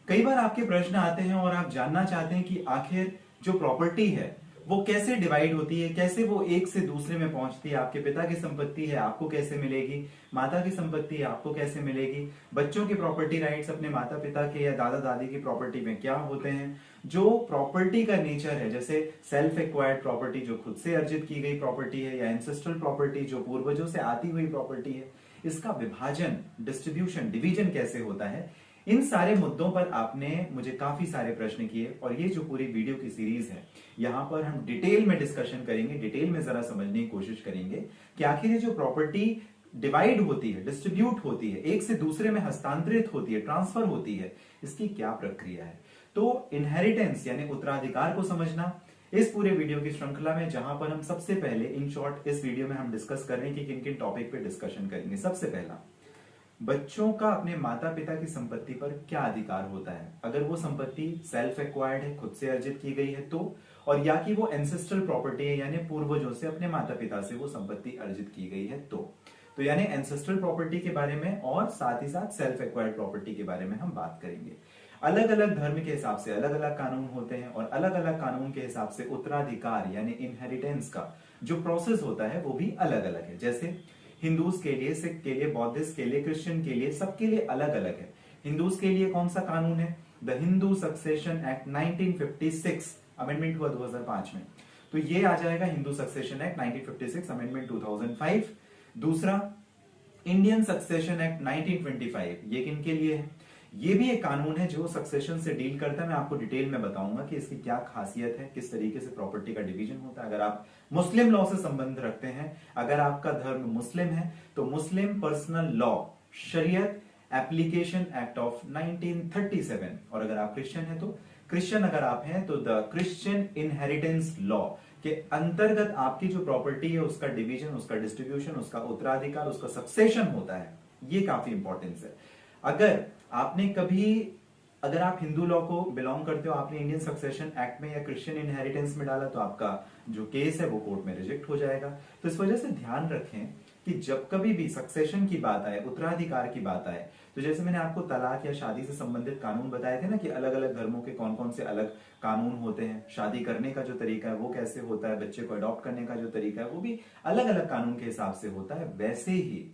कई बार आपके प्रश्न आते हैं और आप जानना चाहते हैं कि आखिर जो प्रॉपर्टी है वो कैसे डिवाइड होती है, कैसे वो एक से दूसरे में पहुंचती है। आपके पिता की संपत्ति है, आपको कैसे मिलेगी, माता की संपत्ति है, आपको कैसे मिलेगी, बच्चों के प्रॉपर्टी राइट्स अपने माता पिता के या दादा दादी की प्रॉपर्टी में क्या होते हैं, जो प्रॉपर्टी का नेचर है, जैसे सेल्फ एक्वायर्ड प्रॉपर्टी जो खुद से अर्जित की गई प्रॉपर्टी है, या एंसेस्ट्रल प्रॉपर्टी जो पूर्वजों से आती हुई प्रॉपर्टी है, इसका विभाजन, डिस्ट्रीब्यूशन, डिवीजन कैसे होता है। इन सारे मुद्दों पर आपने मुझे काफी सारे प्रश्न किए और ये जो पूरी वीडियो की सीरीज है यहां पर हम डिटेल में डिस्कशन करेंगे, डिटेल में जरा समझने की कोशिश करेंगे कि आखिर ये जो प्रॉपर्टी डिवाइड होती है, डिस्ट्रीब्यूट होती है, एक से दूसरे में हस्तांतरित होती है, ट्रांसफर होती है, इसकी क्या प्रक्रिया है। तो इनहेरिटेंस यानी उत्तराधिकार को समझना इस पूरे वीडियो की श्रृंखला में, जहां पर हम सबसे पहले इन शॉर्ट इस वीडियो में हम डिस्कस कर रहे हैं कि किन किन टॉपिक पे डिस्कशन करेंगे। सबसे पहला, बच्चों का अपने माता पिता की संपत्ति पर क्या अधिकार होता है, अगर वो संपत्ति सेल्फ एक्वायर्ड है, खुद से अर्जित की गई है तो, और या कि वो एंसेस्ट्रल प्रॉपर्टी है यानी पूर्वजों से अपने माता पिता से वो संपत्ति अर्जित की गई है तो यानी एंसेस्ट्रल प्रॉपर्टी के बारे में और साथ ही साथ सेल्फ एक्वायर्ड प्रॉपर्टी के बारे में हम बात करेंगे। अलग अलग धर्म के हिसाब से अलग अलग कानून होते हैं और अलग अलग कानून के हिसाब से उत्तराधिकार यानी इनहेरिटेंस का जो प्रोसेस होता है वो भी अलग अलग है। जैसे हिंदूज के लिए, सिख के लिए, बौद्धिस्ट के लिए, क्रिश्चियन के लिए, सबके लिए अलग अलग है। हिंदूज के लिए कौन सा कानून है, the Hindu succession act 1956 amendment हुआ 2005 में, तो ये आ जाएगा हिंदू सक्सेशन एक्ट 1956 अमेंडमेंट 2005। दूसरा इंडियन सक्सेशन एक्ट 1925, ये किन के लिए है, ये भी एक कानून है जो सक्सेशन से डील करता है। मैं आपको डिटेल में बताऊंगा कि इसकी क्या खासियत है, किस तरीके से प्रॉपर्टी का डिवीजन होता है। अगर आप मुस्लिम लॉ से संबंध रखते हैं, अगर आपका धर्म मुस्लिम है तो मुस्लिम पर्सनल लॉ शरीयत एप्लीकेशन एक्ट ऑफ 1937, और अगर आप क्रिश्चियन है तो क्रिश्चियन अगर आप हैं तो द क्रिश्चियन इनहेरिटेंस लॉ के अंतर्गत आपकी जो प्रॉपर्टी है उसका डिवीजन, उसका डिस्ट्रीब्यूशन, उसका उत्तराधिकार, उसका सक्सेशन होता है। ये काफी इंपॉर्टेंस है। अगर आप हिंदू लॉ को बिलोंग करते हो, आपने इंडियन सक्सेशन एक्ट में या क्रिश्चियन इनहेरिटेंस में डाला तो आपका जो केस है वो कोर्ट में रिजेक्ट हो जाएगा। तो इस वजह से ध्यान रखें कि जब कभी भी सक्सेशन की बात आए, उत्तराधिकार की बात आए, तो जैसे मैंने आपको तलाक या शादी से संबंधित कानून बताए थे ना कि अलग अलग धर्मों के कौन कौन से अलग कानून होते हैं, शादी करने का जो तरीका है वो कैसे होता है, बच्चे को अडॉप्ट करने का जो तरीका है वो भी अलग अलग कानून के हिसाब से होता है, वैसे ही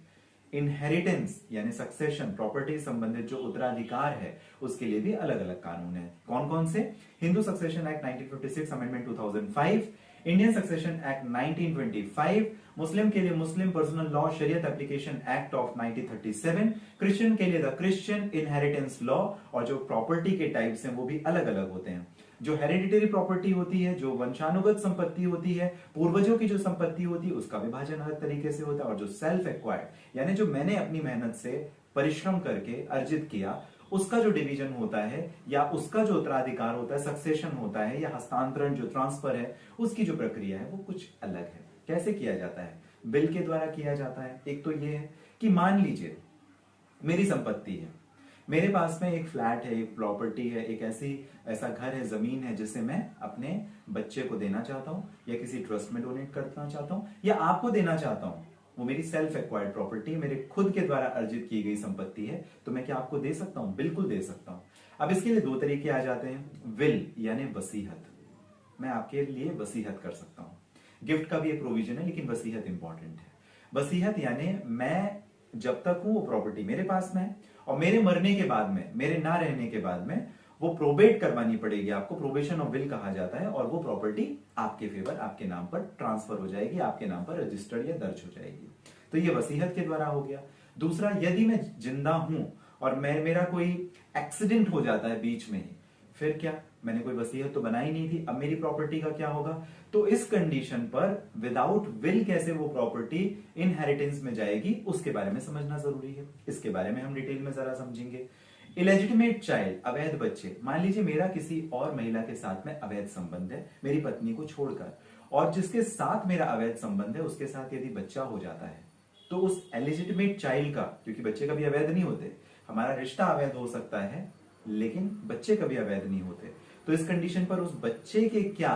इनहेरिटेंस यानी सक्सेशन, प्रॉपर्टी संबंधित जो उत्तराधिकार है उसके लिए भी अलग अलग कानून है। कौन कौन से, Hindu succession act 1956 amendment 2005, Indian succession act 1925, मुस्लिम के लिए मुस्लिम पर्सनल लॉ शरीयत एप्लीकेशन एक्ट ऑफ 1937, क्रिश्चियन के लिए द क्रिश्चियन इनहेरिटेंस लॉ, और जो प्रॉपर्टी के टाइप्स हैं वो भी अलग अलग होते हैं। जो हेरिडिटरी प्रॉपर्टी होती है, जो वंशानुगत संपत्ति होती है, पूर्वजों की जो संपत्ति होती है उसका विभाजन अलग तरीके से होता है, और जो सेल्फ एक्वायर्ड यानी जो मैंने अपनी मेहनत से परिश्रम करके अर्जित किया उसका जो डिवीजन होता है या उसका जो उत्तराधिकार होता है, सक्सेशन होता है या हस्तांतरण जो ट्रांसफर है, उसकी जो प्रक्रिया है वो कुछ अलग है। कैसे किया जाता है, बिल के द्वारा किया जाता है। एक तो ये है कि मान लीजिए मेरी संपत्ति है, मेरे पास में एक फ्लैट है, एक प्रॉपर्टी है, एक ऐसा घर है, जमीन है जिसे मैं अपने बच्चे को देना चाहता हूं या किसी ट्रस्ट में डोनेट करना चाहता हूं या आपको देना चाहता हूं। वो मेरी सेल्फ एक्वायर्ड प्रॉपर्टी, मेरे खुद के द्वारा अर्जित की गई संपत्ति है, तो मैं क्या आपको दे सकता हूं, बिल्कुल दे सकता हूं। अब इसके लिए दो तरीके आ जाते हैं, विल यानी वसीयत, मैं आपके लिए वसीयत कर सकता हूं। गिफ्ट का भी एक प्रोविजन है लेकिन वसीयत इंपॉर्टेंट है। वसीयत यानी मैं जब तक हूं वो प्रॉपर्टी मेरे पास में है और मेरे मरने के बाद में, मेरे ना रहने के बाद में वो प्रोबेट करवानी पड़ेगी आपको, प्रोबेशन ऑफ विल कहा जाता है, और वो प्रॉपर्टी आपके फेवर, आपके नाम पर ट्रांसफर हो जाएगी, आपके नाम पर रजिस्टर्ड या दर्ज हो जाएगी। तो ये वसीयत के द्वारा हो गया। दूसरा, यदि मैं जिंदा हूं और मेरा कोई एक्सीडेंट हो जाता है बीच में ही, फिर क्या, मैंने कोई वसीयत तो बनाई नहीं थी, अब मेरी प्रॉपर्टी का क्या होगा। तो इस कंडीशन पर विदाउट विल कैसे वो प्रॉपर्टी इनहेरिटेंस में जाएगी उसके बारे में समझना जरूरी है। इसके बारे में हम डिटेल में जरा समझेंगे। इलेजिटिमेट चाइल्ड, अवैध बच्चे, मान लीजिए मेरा किसी और महिला के साथ में अवैध संबंध है मेरी पत्नी को छोड़कर, और जिसके साथ मेरा अवैध संबंध है उसके साथ यदि बच्चा हो जाता है तो उस इलेजिटिमेट चाइल्ड का, क्योंकि बच्चे कभी अवैध नहीं होते, हमारा रिश्ता अवैध हो सकता है लेकिन बच्चे कभी अवैध नहीं होते, तो इस कंडीशन पर उस बच्चे के क्या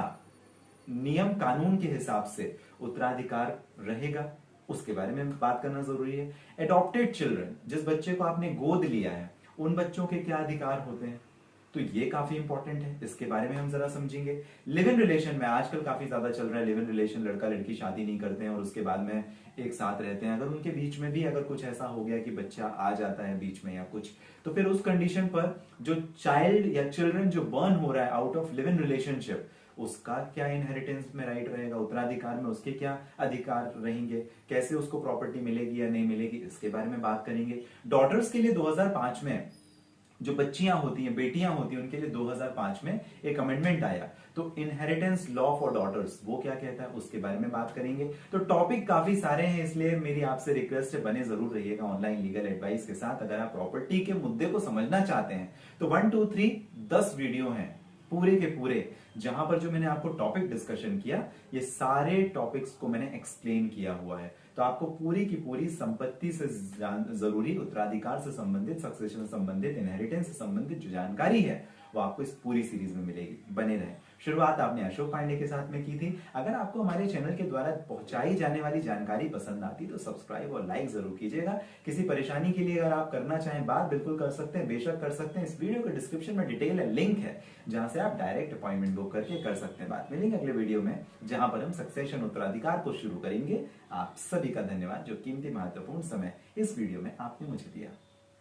नियम कानून के हिसाब से उत्तराधिकार रहेगा उसके बारे में बात करना जरूरी है। एडॉप्टेड चिल्ड्रन, जिस बच्चे को आपने गोद लिया है उन बच्चों के क्या अधिकार होते हैं, तो ये काफी इंपॉर्टेंट है, इसके बारे में हम जरा समझेंगे। लिव इन रिलेशन में आजकल काफी ज्यादा चल रहा है लिव इन रिलेशन, लड़का लड़की शादी नहीं करते हैं और उसके बाद में एक साथ रहते हैं। अगर उनके बीच में भी अगर कुछ ऐसा हो गया कि बच्चा आ जाता है बीच में या कुछ, तो फिर उस कंडीशन पर जो चाइल्ड या चिल्ड्रन जो बर्न हो रहा है out of live in relationship, उसका क्या इनहेरिटेंस में राइट रहेगा, उत्तराधिकार में उसके क्या अधिकार रहेंगे, कैसे उसको प्रॉपर्टी मिलेगी या नहीं मिलेगी, इसके बारे में बात करेंगे। डॉटर्स के लिए 2005 में जो बच्चियां होती हैं, बेटियां होती हैं, उनके लिए 2005 में एक अमेंडमेंट आया, तो इनहेरिटेंस लॉ फॉर डॉटर्स वो क्या कहता है उसके बारे में बात करेंगे। तो टॉपिक काफी सारे हैं, इसलिए मेरी आपसे रिक्वेस्ट है बने जरूर रहिएगा ऑनलाइन लीगल एडवाइस के साथ। अगर आप प्रॉपर्टी के मुद्दे को समझना चाहते हैं तो 1 2 3 10 वीडियो हैं पूरे के पूरे, जहां पर जो मैंने आपको टॉपिक डिस्कशन किया, ये सारे टॉपिक्स को मैंने एक्सप्लेन किया हुआ है। तो आपको पूरी की पूरी संपत्ति से जरूरी, उत्तराधिकार से संबंधित, सक्सेशन से संबंधित, इनहेरिटेंस से संबंधित जो जानकारी है वो आपको इस पूरी सीरीज में मिलेगी। बने रहें। शुरुआत आपने अशोक पांडे के साथ में की थी। अगर आपको हमारे चैनल के द्वारा पहुंचाई जाने वाली जानकारी पसंद आती तो सब्सक्राइब और लाइक जरूर कीजिएगा। किसी परेशानी के लिए अगर आप करना चाहें बात, बिल्कुल कर सकते हैं, बेशक कर सकते हैं। इस वीडियो के डिस्क्रिप्शन में डिटेल है, लिंक है, जहां से आप डायरेक्ट अपॉइंटमेंट बुक करके कर सकते हैं बात। मिलेंगे अगले वीडियो में, जहां पर हम सक्सेशन उत्तराधिकार को शुरू करेंगे। आप सभी का धन्यवाद जो कीमती महत्वपूर्ण समय इस वीडियो में आपने मुझे दिया।